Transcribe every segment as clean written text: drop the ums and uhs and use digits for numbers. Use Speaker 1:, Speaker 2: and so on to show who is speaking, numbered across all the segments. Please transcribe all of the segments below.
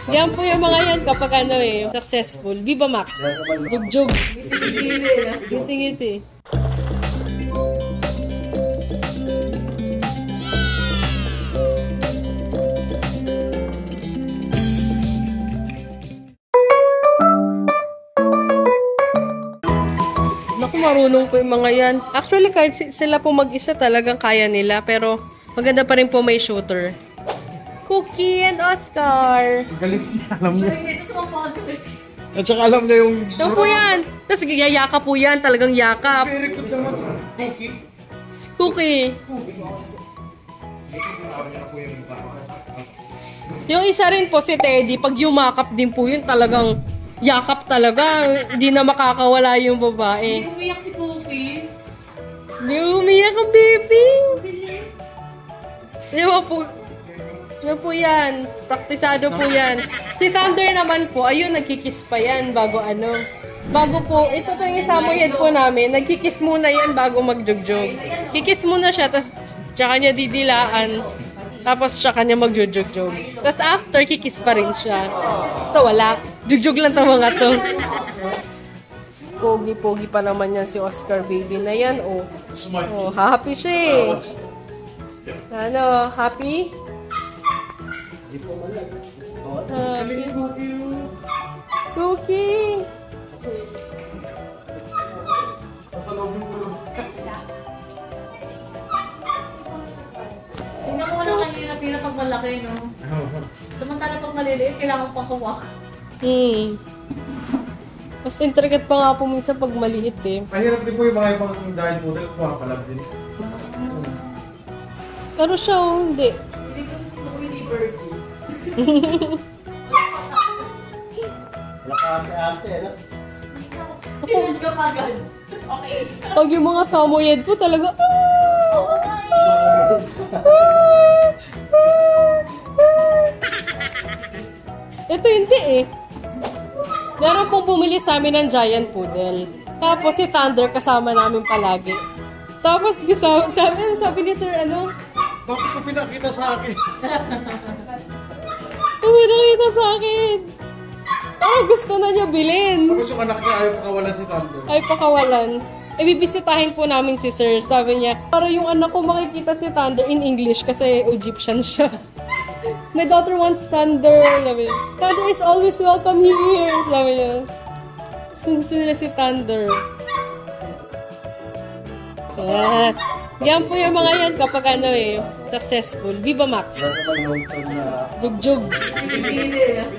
Speaker 1: Yan po yung mga yan kapag ano eh, successful. Viva Max. Jugjug. Ngiti-ngiti. Naku, marunong po yung mga yan. Actually, kahit sila po mag-isa talagang kaya nila. Pero maganda pa rin po may shooter. Cookie and Oscar.
Speaker 2: Galit niya, alam niya. At saka alam niya yung...
Speaker 1: Ito po yan. Tapos yayaka po yan. Talagang yakap.
Speaker 2: Very good naman sa Cookie.
Speaker 1: Cookie. Yung isa rin po si Teddy. Pag yumakap din po yun, talagang yakap talaga. Hindi na makakawala yung babae.
Speaker 3: Hindi umiyak si Cookie.
Speaker 1: Hindi umiyak ang baby. Di ba po? Ano po yan? Praktisado po yan. Si Thunder naman po, ayun, nagkikiss pa yan bago ano. Bago po, ito po yung samoyed po namin, nagkikiss muna yan bago magjugjog. Kikiss muna siya, tapos tsaka niya didilaan, tapos tsaka niya magjugjog. Tapos after, kikiss pa rin siya. Basta wala. Jugjog lang itong mga to. Pogi-pogi pa naman yan si Oscar baby na yan. Oh, happy siya eh. Ano, happy? Happy. Cookie.
Speaker 3: Tingnan mo lang kanina pag malaki, no? Samantala pag maliliit, kailangan pang kuwak.
Speaker 1: Mas intricate pa nga po minsan pag maliit eh.
Speaker 2: Mahirap din po yung mga ibang dahil po dahil kumakalab din.
Speaker 1: Pero siya oh, hindi.
Speaker 3: Hindi ko hindi virgin.
Speaker 2: Wala ka ate-ate, ano?
Speaker 3: Tingnan ka pagod. Okay.
Speaker 1: Pag yung mga samoyed po talaga,
Speaker 3: Oo nga
Speaker 1: ito hindi eh. Meron pong bumili sa amin ng giant poodle. Tapos si Thunder kasama namin palagi. Tapos sabi ni Sir ano?
Speaker 2: Bakit ko pinakita sa akin?
Speaker 1: Pinakita sa akin. Parang gusto na niya bilhin.
Speaker 2: Tapos yung anak niya ayaw pakawalan si Thunder.
Speaker 1: Ay, pakawalan. E, bibisitahin po namin si Sir. Sabi niya, para yung anak ko makikita si Thunder in English kasi Egyptian siya. My daughter wants Thunder. Sabi niya, Thunder is always welcome here. Sabi niya. Gusto nila si Thunder. Yan po yung mga yan kapag ano eh, successful. Viva Max. Jugjug.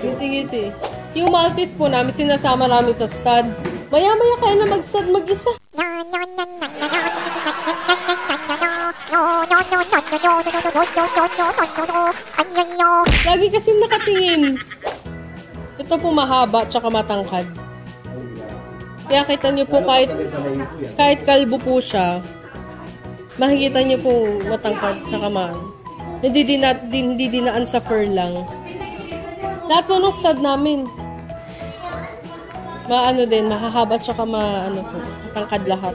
Speaker 1: Ngiti-ngiti. Yung Maltese po namin, sinasama namin sa stud. Maya-maya kaya na mag-stud mag-isa. Lagi kasi nakatingin. Ito po mahaba tsaka matangkad. Kaya kita nyo po kahit kalbo po siya, makikita nyo po matangkad tsaka hindi dinaan sa fur lang. Lahat po ng stud namin. Maano din, mahahaba tsaka matangkad lahat.